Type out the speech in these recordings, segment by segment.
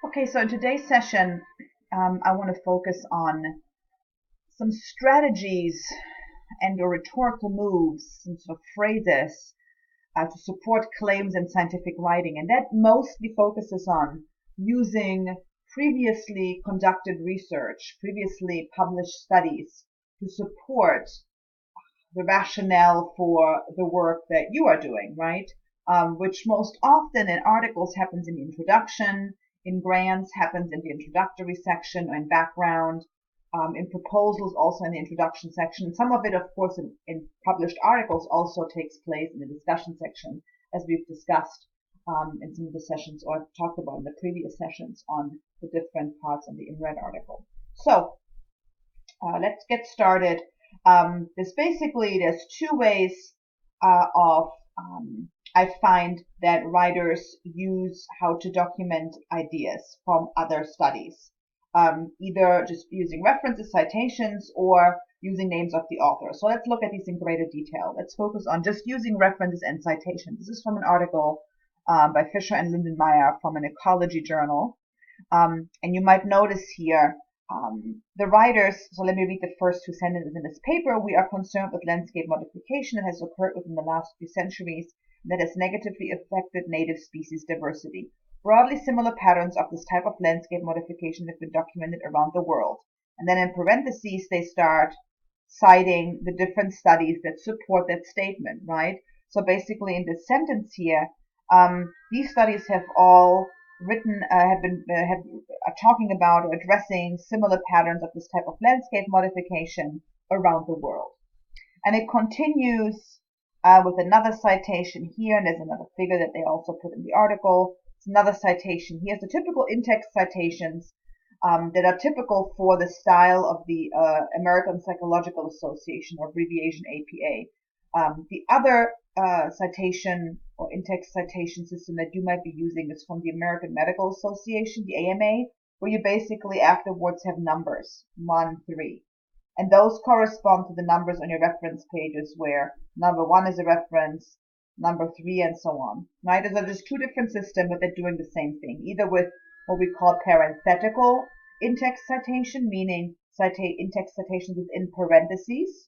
Okay, so in today's session, I want to focus on some strategies and or rhetorical moves, some sort of phrases to support claims in scientific writing. And that mostly focuses on using previously conducted research, previously published studies to support the rationale for the work that you are doing, right? Which most often in articles happens in the introduction, in grants happens in the introductory section or in background, in proposals also in the introduction section. Some of it, of course, in published articles also takes place in the discussion section, as we've discussed in some of the sessions or talked about in the previous sessions on the different parts of the InRed article. So let's get started. There's two ways of I find that writers use how to document ideas from other studies, either just using references, citations, or using names of the author. So let's look at these in greater detail. Let's focus on just using references and citations. This is from an article by Fisher and Lindenmayer from an ecology journal. And you might notice here the writers, so let me read the first two sentences in this paper. We are concerned with landscape modification that has occurred within the last few centuries that has negatively affected native species diversity. Broadly similar patterns of this type of landscape modification have been documented around the world. And then in parentheses, they start citing the different studies that support that statement, right? So basically in this sentence here, these studies have all are talking about or addressing similar patterns of this type of landscape modification around the world. And it continues with another citation here, and there's another figure that they also put in the article. It's another citation here. The typical in-text citations that are typical for the style of the American Psychological Association, or abbreviation APA. The other citation or in-text citation system that you might be using is from the American Medical Association, the AMA, where you basically afterwards have numbers, 1, 3. And those correspond to the numbers on your reference pages where number 1 is a reference, number 3, and so on. Right? Those are just two different systems, but they're doing the same thing, either with what we call parenthetical in-text citation, meaning in-text citations within parentheses,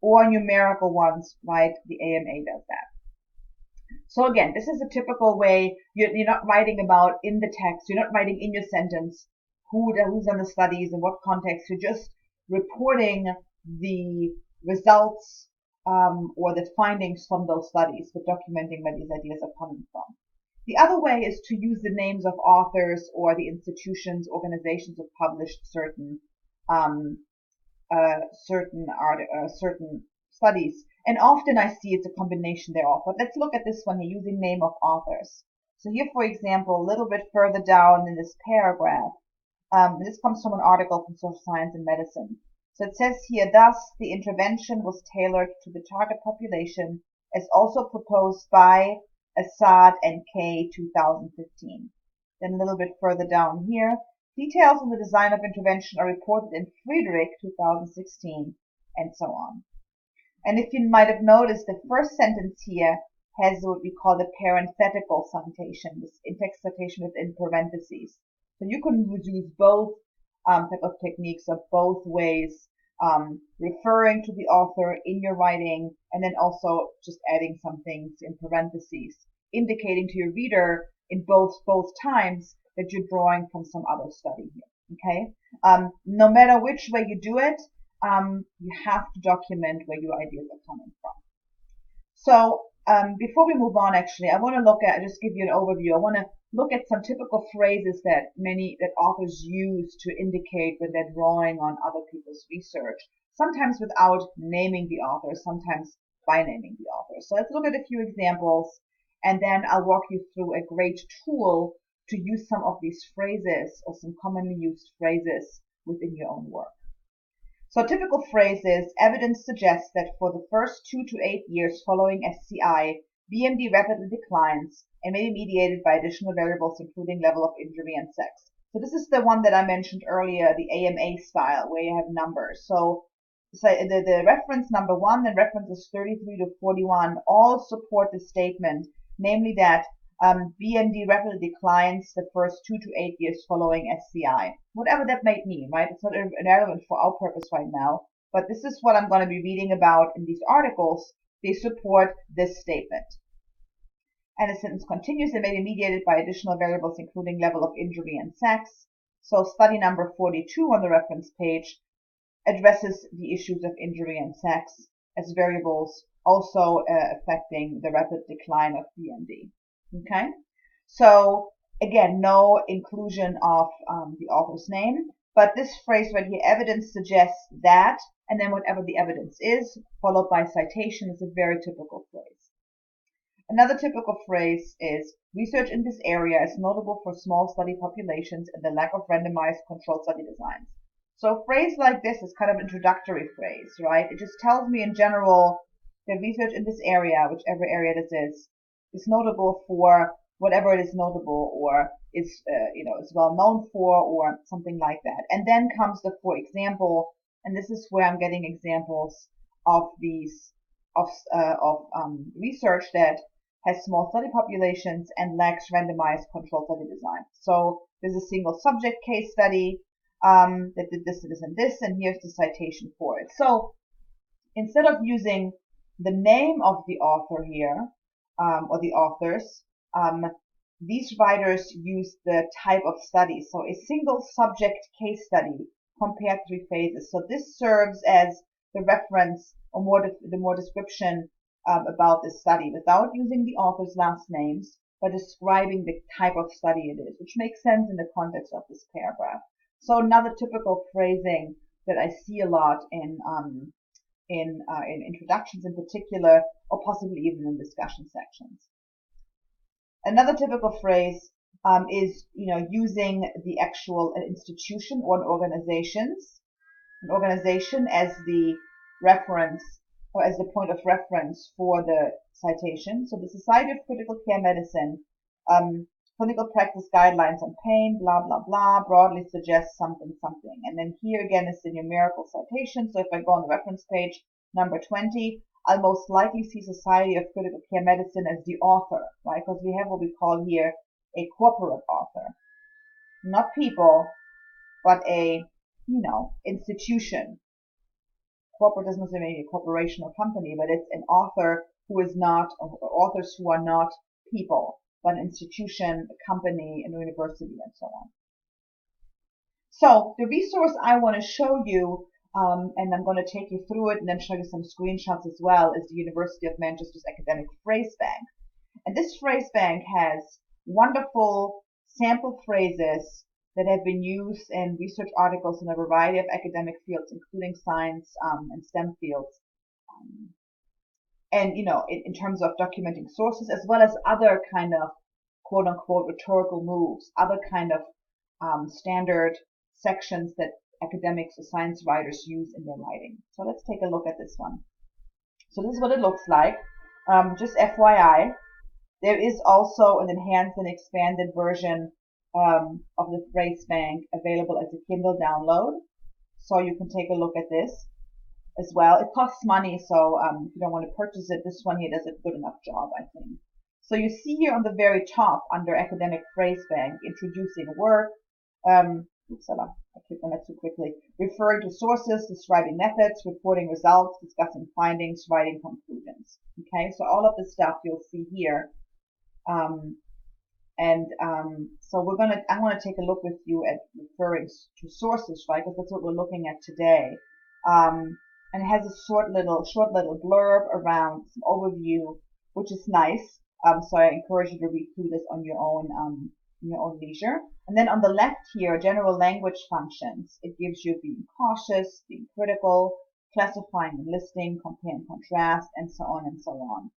or numerical ones, right? The AMA does that. So again, this is a typical way. You're not writing about in the text. You're not writing in your sentence who's done the studies and what context. You're just reporting the results or the findings from those studies, but documenting where these ideas are coming from. The other way is to use the names of authors or the institutions, organizations that published certain studies. And often I see it's a combination thereof. But let's look at this one here, using name of authors. So here, for example, a little bit further down in this paragraph, this comes from an article from Social Science and Medicine. So it says here, thus, the intervention was tailored to the target population as also proposed by Assad and K 2015. Then a little bit further down here, details on the design of intervention are reported in Friedrich 2016, and so on. And if you might have noticed, the first sentence here has what we call the parenthetical citation, this in-text citation within parentheses. So you can use both type of techniques or both ways, referring to the author in your writing, and then also just adding some things in parentheses, indicating to your reader in both times that you're drawing from some other study here. Okay? No matter which way you do it, you have to document where your ideas are coming from. So before we move on, actually, I want to just give you an overview. I want to look at some typical phrases that authors use to indicate when they're drawing on other people's research, sometimes without naming the author, sometimes by naming the author. So let's look at a few examples, and then I'll walk you through a great tool to use some of these phrases or some commonly used phrases within your own work. So a typical phrase is, evidence suggests that for the first 2 to 8 years following SCI, BMD rapidly declines and may be mediated by additional variables including level of injury and sex. So this is the one that I mentioned earlier, the AMA style, where you have numbers. So the reference number 1 and references 33 to 41 all support the statement, namely that BND rapidly declines the first 2 to 8 years following SCI. Whatever that might mean, right? It's not irrelevant for our purpose right now, but this is what I'm going to be reading about in these articles. They support this statement. And the sentence continues, they may be mediated by additional variables including level of injury and sex. So study number 42 on the reference page addresses the issues of injury and sex as variables also affecting the rapid decline of BND. Okay, so again, no inclusion of the author's name, but this phrase right here, evidence suggests that, and then whatever the evidence is, followed by citation, is a very typical phrase. Another typical phrase is, research in this area is notable for small study populations and the lack of randomized controlled study designs. So a phrase like this is kind of an introductory phrase, right? It just tells me in general that research in this area, whichever area this is notable for whatever it is notable or is is well known for or something like that. And then comes the for example, and this is where I'm getting examples of these of research that has small study populations and lacks randomized controlled study design. So there's a single subject case study that did this, and here's the citation for it. So instead of using the name of the author here, or the authors, these writers use the type of study. So a single subject case study compared 3 phases. So this serves as the reference or the more description about this study without using the author's last names, but describing the type of study it is, which makes sense in the context of this paragraph. So another typical phrasing that I see a lot in introductions in particular, or possibly even in discussion sections. Another typical phrase is using the actual institution or an organization as the reference or as the point of reference for the citation. So the Society of Critical Care Medicine clinical practice guidelines on pain, blah, blah, blah, broadly suggests something, something. And then here again is the numerical citation. So if I go on the reference page, number 20, I'll most likely see Society of Critical Care Medicine as the author, right? Because we have what we call here a corporate author. Not people, but a, institution. Corporate doesn't necessarily mean a corporation or company, but it's an author who is not, authors who are not people, but an institution, a company, a university, and so on. So the resource I want to show you, and I'm going to take you through it and then show you some screenshots as well, is the University of Manchester's academic phrase bank. And this phrase bank has wonderful sample phrases that have been used in research articles in a variety of academic fields, including science and STEM fields. And, in terms of documenting sources, as well as other kind of quote-unquote rhetorical moves, other kind of standard sections that academics or science writers use in their writing. So let's take a look at this one. So this is what it looks like. Just FYI, there is also an enhanced and expanded version of the phrase bank available as a Kindle download. So you can take a look at this as well. It costs money, so if you don't want to purchase it, this one here does a good enough job, I think. So you see here on the very top under academic phrase bank, introducing work, oops, I clicked on that too quickly, referring to sources, describing methods, reporting results, discussing findings, writing conclusions. Okay, so all of this stuff you'll see here. So I'm gonna take a look with you at referring to sources, right? Because that's what we're looking at today. And it has a short little blurb around some overview, which is nice. So I encourage you to read through this on your own leisure. And then on the left here, general language functions. It gives you being cautious, being critical, classifying and listing, compare and contrast, and so on and so on.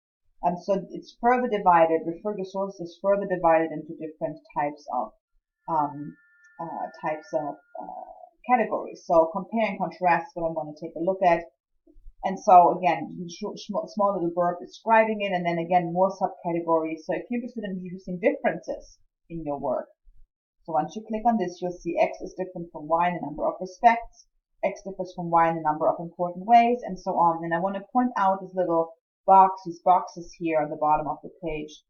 So it's further divided. Refer to sources is further divided into different types of categories. So compare and contrast is what I'm going to take a look at. And so again, small little blurb describing it, and then again more subcategories. So if you're interested in introducing differences in your work, so once you click on this, you'll see X is different from Y in a number of respects, X differs from Y in a number of important ways, and so on. And I want to point out this little box, these boxes here on the bottom of the page,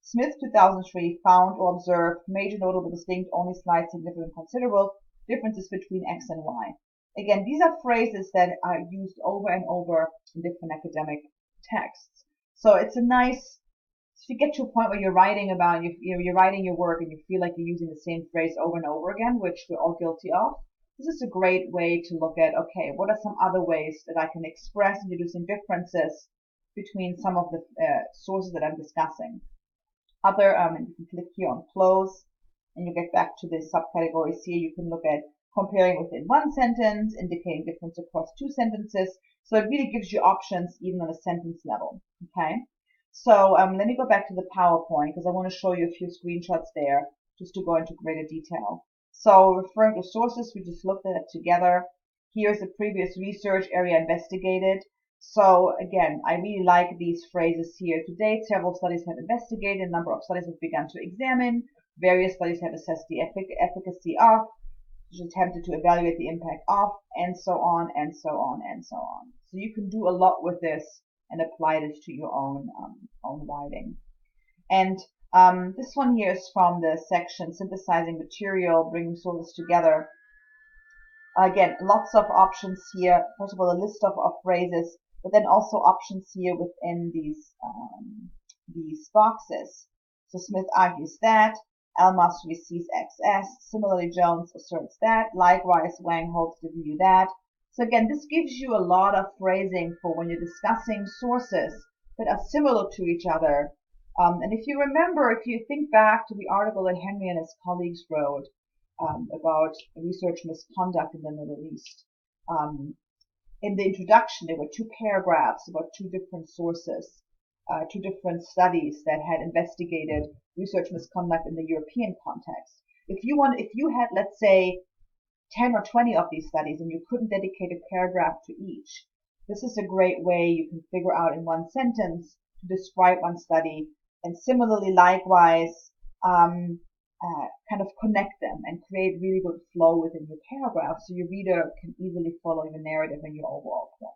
Smith 2003 found or observed major, notable, distinct, only slight, significant, considerable differences between X and Y. Again, these are phrases that are used over and over in different academic texts. So it's a nice, if you get to a point where you're writing about, you're writing your work and you feel like you're using the same phrase over and over again, which we're all guilty of, this is a great way to look at, okay, what are some other ways that I can express introducing differences between some of the sources that I'm discussing. And you can click here on close, and you get back to the subcategories here. You can look at comparing within one sentence, indicating difference across two sentences. So it really gives you options even on a sentence level. Okay. So let me go back to the PowerPoint because I want to show you a few screenshots there just to go into greater detail. So referring to sources, we just looked at it together. Here's the previous research area investigated. So again, I really like these phrases here. To date, several studies have investigated, a number of studies have begun to examine, various studies have assessed the efficacy of, attempted to evaluate the impact of, and so on, and so on, and so on. So you can do a lot with this and apply this to your own writing. And this one here is from the section Synthesizing Material, Bringing Sources Together. Again, lots of options here. First of all, a list of phrases, but then also options here within these boxes. So Smith argues that, Elmas receives XS, similarly Jones asserts that, likewise Wang holds the view that. So again, this gives you a lot of phrasing for when you're discussing sources that are similar to each other. And if you remember, if you think back to the article that Henry and his colleagues wrote about research misconduct in the Middle East, in the introduction, there were 2 paragraphs about 2 different sources, 2 different studies that had investigated research misconduct in the European context. If you had, let's say, 10 or 20 of these studies and you couldn't dedicate a paragraph to each, this is a great way you can figure out in one sentence to describe one study, and similarly, likewise, kind of connect them and create really good flow within your paragraph so your reader can easily follow your narrative and your overall point.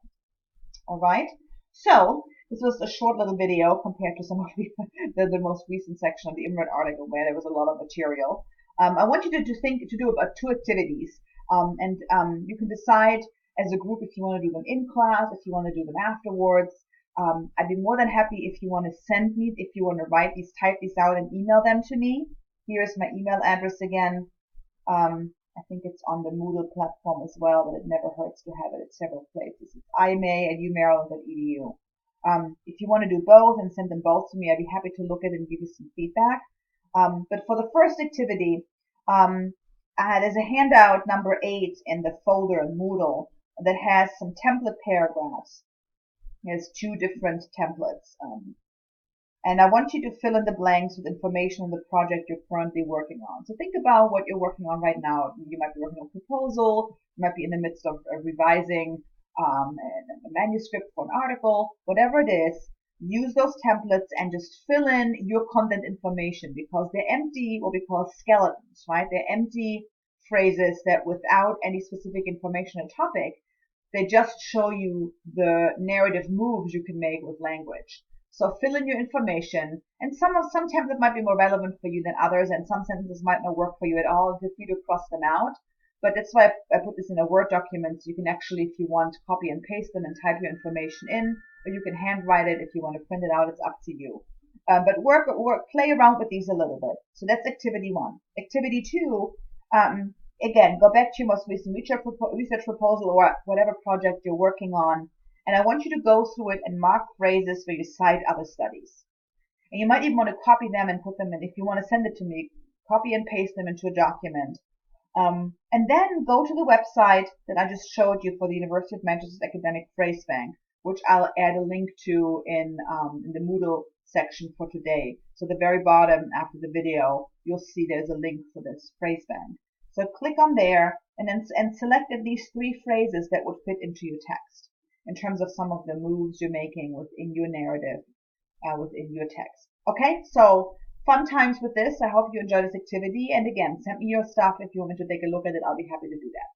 All right. So this was a short little video compared to some of the most recent section of the IMRET article where there was a lot of material. I want you to do about 2 activities, and you can decide as a group if you want to do them in class, if you want to do them afterwards. I'd be more than happy if you want to send me, if you want to type these out and email them to me. Here's my email address again. I think it's on the Moodle platform as well, but it never hurts to have it at several places. It's ima@umaryland.edu. If you want to do both and send them both to me, I'd be happy to look at it and give you some feedback. But for the first activity, there's a handout number 8 in the folder in Moodle that has some template paragraphs. There's 2 different templates. And I want you to fill in the blanks with information on the project you're currently working on. So think about what you're working on right now. You might be working on a proposal, you might be in the midst of revising a manuscript for an article, whatever it is. Use those templates and just fill in your content information because they're empty, what we call skeletons, right? They're empty phrases that without any specific information or topic, they just show you the narrative moves you can make with language. So fill in your information, and some templates might be more relevant for you than others, and some sentences might not work for you at all. Feel free to cross them out. But that's why I put this in a Word document, so you can actually, if you want, copy and paste them and type your information in, or you can handwrite it if you want to print it out. It's up to you. But play around with these a little bit. So that's activity 1. Activity 2, again, go back to your most recent research proposal or whatever project you're working on, and I want you to go through it and mark phrases where you cite other studies. And you might even want to copy them and put them in. If you want to send it to me, copy and paste them into a document. And then go to the website that I just showed you for the University of Manchester's Academic Phrase Bank, which I'll add a link to in the Moodle section for today. So at the very bottom after the video, you'll see there's a link for this phrase bank. So click on there and select at least 3 phrases that would fit into your text in terms of some of the moves you're making within your narrative, within your text. Okay, so fun times with this. I hope you enjoyed this activity. And again, send me your stuff if you want me to take a look at it. I'll be happy to do that.